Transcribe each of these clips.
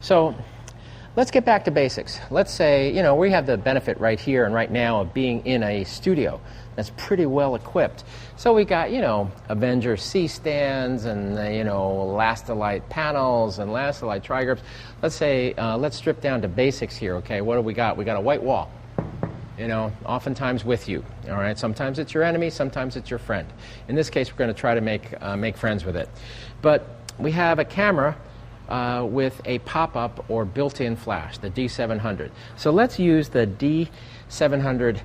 So let's get back to basics. Let's say, we have the benefit right here and right now of being in a studio that's pretty well equipped. So we got, Avenger C-stands and, Lastolite panels and Lastolite tri-grips. Let's say, let's strip down to basics here, okay? What do we got? We got a white wall, oftentimes with you, all right? Sometimes it's your enemy, sometimes it's your friend. In this case, we're going to try to make friends with it. But we have a camera with a pop-up or built-in flash, the D700. So let's use the D700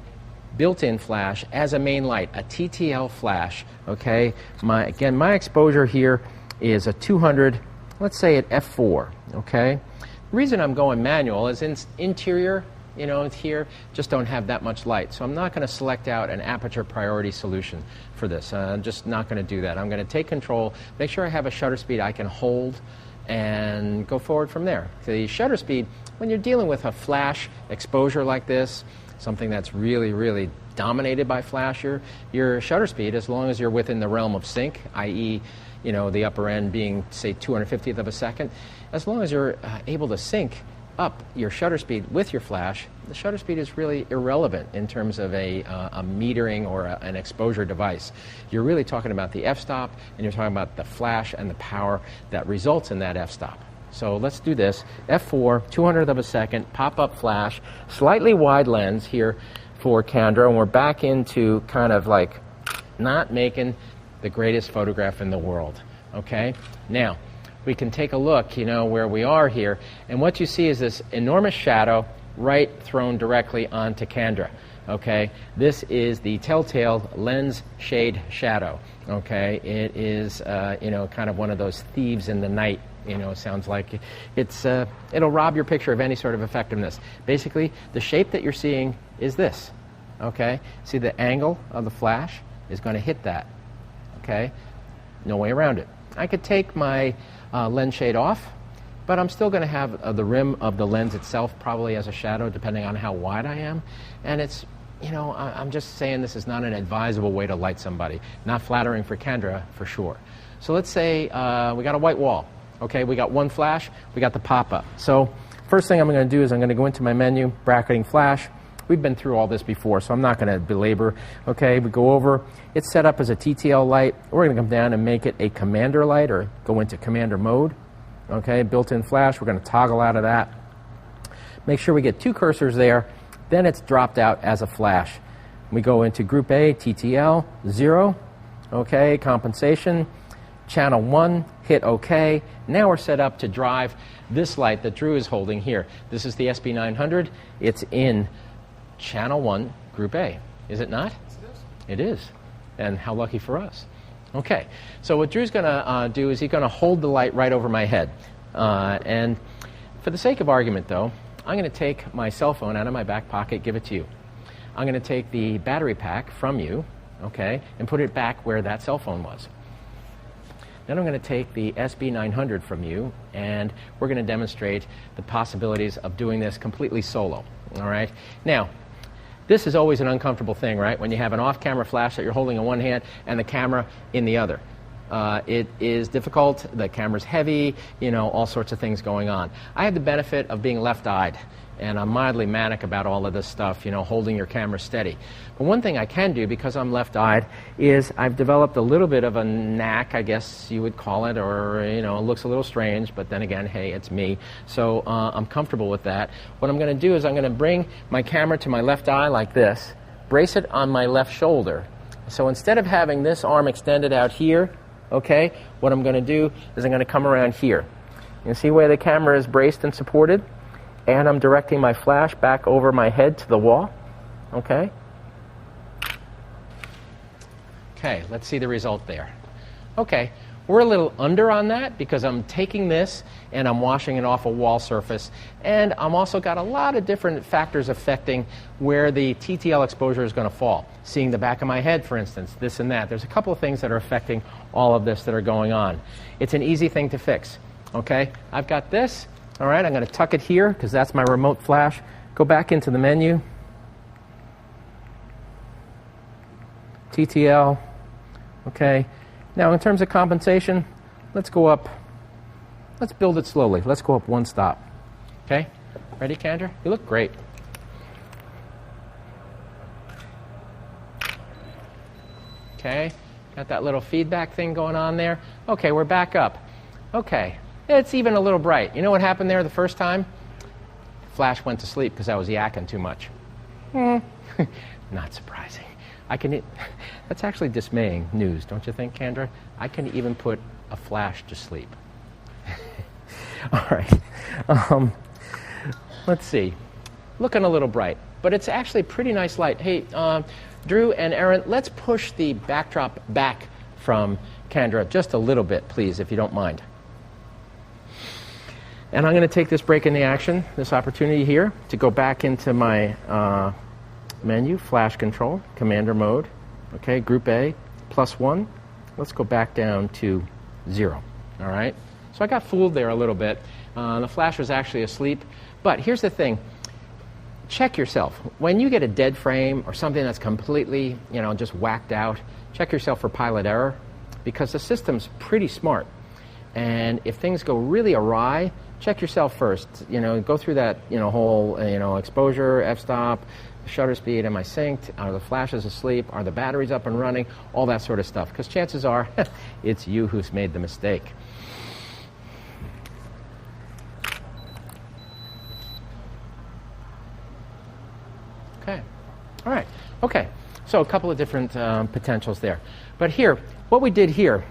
built-in flash as a main light, a TTL flash, okay? My exposure here is a 200, let's say at f4, okay? The reason I'm going manual is interior, here, just don't have that much light. So I'm not going to select out an aperture priority solution for this. I'm just not going to do that. I'm going to take control, make sure I have a shutter speed I can hold, and go forward from there. The shutter speed, when you're dealing with a flash exposure like this, something that's really, really dominated by flash, your shutter speed, as long as you're within the realm of sync, i.e., the upper end being, say, 250th of a second, as long as you're able to sync up your shutter speed with your flash, the shutter speed is really irrelevant in terms of a metering or an exposure device. You're really talking about the f-stop, and you're talking about the flash and the power that results in that f-stop. So let's do this. f4, 200th of a second, pop-up flash, slightly wide lens here for Candra, and we're back into kind of like not making the greatest photograph in the world, okay? Now, we can take a look, where we are here, and what you see is this enormous shadow right thrown directly onto Candra, okay? This is the telltale lens shade shadow, okay? It is, kind of one of those thieves in the night, sounds like it'll rob your picture of any sort of effectiveness. Basically, the shape that you're seeing is this, okay? See, the angle of the flash is going to hit that, okay? No way around it. I could take my lens shade off, but I'm still going to have the rim of the lens itself probably as a shadow depending on how wide I am. And it's, I'm just saying this is not an advisable way to light somebody. Not flattering for Candra, for sure. So let's say we got a white wall. Okay, we got one flash, we got the pop-up. So first thing I'm going to do is I'm going to go into my menu, bracketing flash. We've been through all this before, so I'm not going to belabor. Okay, we go over. It's set up as a TTL light. We're going to come down and make it a commander light or go into commander mode. Okay, built-in flash. We're going to toggle out of that. Make sure we get two cursors there. Then it's dropped out as a flash. We go into Group A, TTL, 0. Okay, compensation. Channel 1, hit OK. Now we're set up to drive this light that Drew is holding here. This is the SB900. It's in Channel 1, Group A. Is it not? Yes, it is. It is. And how lucky for us. Okay, so what Drew's going to do is he's going to hold the light right over my head. And for the sake of argument, though, I'm going to take my cell phone out of my back pocket, give it to you. I'm going to take the battery pack from you, okay, and put it back where that cell phone was. Then I'm going to take the SB900 from you, and we're going to demonstrate the possibilities of doing this completely solo, all right? Now, this is always an uncomfortable thing, right? When you have an off-camera flash that you're holding in one hand and the camera in the other. It is difficult, the camera's heavy, all sorts of things going on. I have the benefit of being left-eyed, and I'm mildly manic about all of this stuff, holding your camera steady. But one thing I can do, because I'm left-eyed, is I've developed a little bit of a knack, I guess you would call it, or, it looks a little strange, but then again, hey, it's me. So I'm comfortable with that. What I'm going to do is I'm going to bring my camera to my left eye like this, brace it on my left shoulder. So instead of having this arm extended out here, okay, what I'm going to do is I'm going to come around here. You see where the camera is braced and supported? And I'm directing my flash back over my head to the wall, okay? Okay, let's see the result there. Okay, we're a little under on that because I'm taking this and I'm washing it off a wall surface, and I'm also got a lot of different factors affecting where the TTL exposure is going to fall. Seeing the back of my head, for instance, this and that. There's a couple of things that are affecting all of this that are going on. It's an easy thing to fix, okay? I've got this. All right, I'm going to tuck it here because that's my remote flash. Go back into the menu. TTL. Okay. Now, in terms of compensation, let's go up. Let's build it slowly. Let's go up one stop. Okay, ready, Kendra? You look great. Okay, got that little feedback thing going on there. Okay, we're back up. Okay, it's even a little bright. You know what happened there the first time? Flash went to sleep because I was yakking too much. Not surprising. That's actually dismaying news, don't you think, Kendra? I can even put a flash to sleep. All right. Let's see. Looking a little bright, but it's actually pretty nice light. Hey, Drew and Aaron, let's push the backdrop back from Kendra just a little bit, please, if you don't mind. And I'm going to take this break in the action, this opportunity here, to go back into my menu, Flash Control, Commander Mode. Okay, Group A, +1. Let's go back down to 0. All right? So I got fooled there a little bit. The flash was actually asleep. But here's the thing. Check yourself. When you get a dead frame or something that's completely, just whacked out, check yourself for pilot error, because the system's pretty smart. And if things go really awry, check yourself first. Go through that, whole, exposure, f-stop, shutter speed, am I synced? Are the flashes asleep? Are the batteries up and running? All that sort of stuff. Because chances are, it's you who's made the mistake. Okay. All right. Okay. So a couple of different potentials there. But here, what we did here,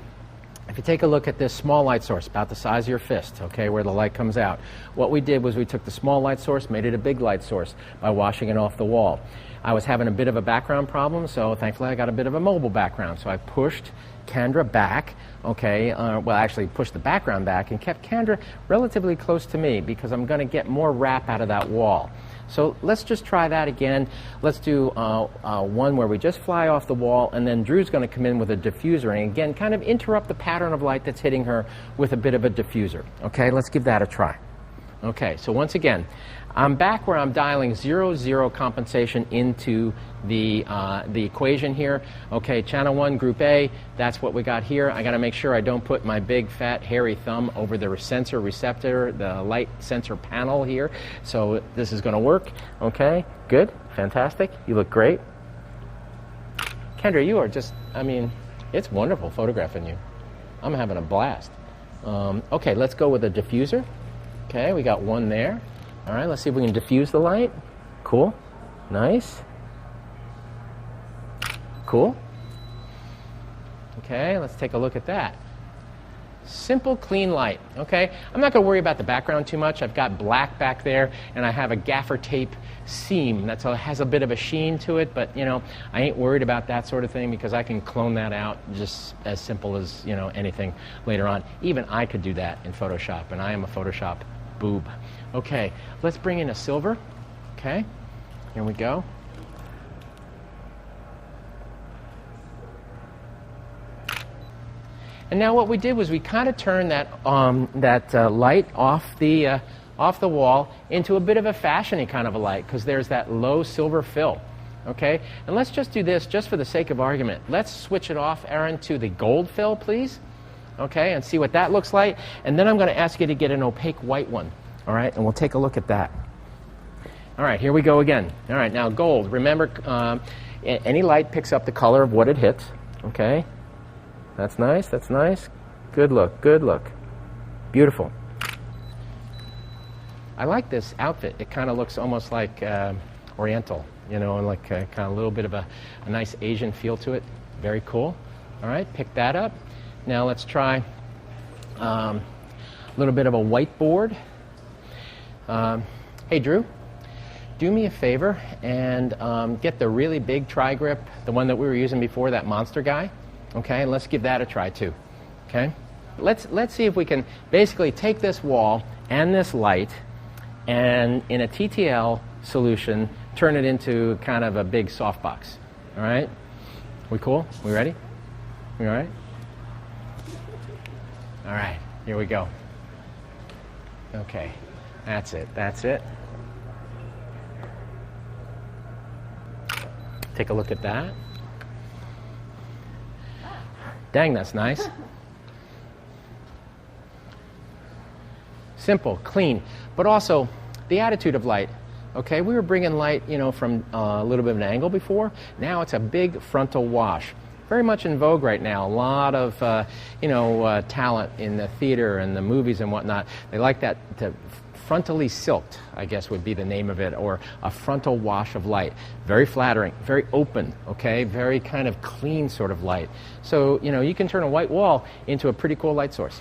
if you take a look at this small light source, about the size of your fist, okay, where the light comes out, what we did was we took the small light source, made it a big light source by washing it off the wall. I was having a bit of a background problem, so thankfully I got a bit of a mobile background. So I pushed Kendra back, okay, actually pushed the background back and kept Kendra relatively close to me because I'm going to get more wrap out of that wall. So let's just try that again. Let's do one where we just fly off the wall, and then Drew's going to come in with a diffuser, and again, kind of interrupt the pattern of light that's hitting her with a bit of a diffuser. Okay, let's give that a try. Okay, so once again, I'm back where I'm dialing 0, compensation into the equation here. Okay, channel 1, group A, that's what we got here. I got to make sure I don't put my big, fat, hairy thumb over the sensor receptor, the light sensor panel here. So this is going to work. Okay, good, fantastic. You look great. Kendra, you are just, it's wonderful photographing you. I'm having a blast. Okay, let's go with a diffuser. Okay, we got one there. All right, let's see if we can diffuse the light. Cool. Nice. Cool. Okay, let's take a look at that. Simple, clean light. Okay, I'm not going to worry about the background too much. I've got black back there, and I have a gaffer tape seam that has a bit of a sheen to it, but, I ain't worried about that sort of thing because I can clone that out just as simple as, anything later on. Even I could do that in Photoshop, and I am a Photoshop boob. Okay, let's bring in a silver. Okay, here we go. And now what we did was we kind of turned that light off the wall into a bit of a fashion-y kind of a light because there's that low silver fill. Okay, and let's just do this just for the sake of argument. Let's switch it off, Aaron, to the gold fill, please. Okay, and see what that looks like. And then I'm going to ask you to get an opaque white one. All right, and we'll take a look at that. All right, here we go again. All right, now gold. Remember, any light picks up the color of what it hits. Okay, that's nice, that's nice. Good look, good look. Beautiful. I like this outfit. It kind of looks almost like Oriental, and like kind of a little bit of a nice Asian feel to it. Very cool. All right, pick that up. Now let's try a little bit of a whiteboard. Hey, Drew, do me a favor and get the really big tri-grip, the one that we were using before, that monster guy. Okay, and let's give that a try too. Okay, let's see if we can basically take this wall and this light and in a TTL solution turn it into kind of a big softbox. All right, we cool? We ready? We all right? All right, here we go. Okay, that's it, that's it. Take a look at that. Dang, that's nice. Simple, clean, but also the attitude of light. Okay, we were bringing light, from a little bit of an angle before. Now it's a big frontal wash. Very much in vogue right now. A lot of, talent in the theater and the movies and whatnot. They like that frontally silked, I guess would be the name of it, or a frontal wash of light. Very flattering, very open, okay, very kind of clean sort of light. So, you can turn a white wall into a pretty cool light source.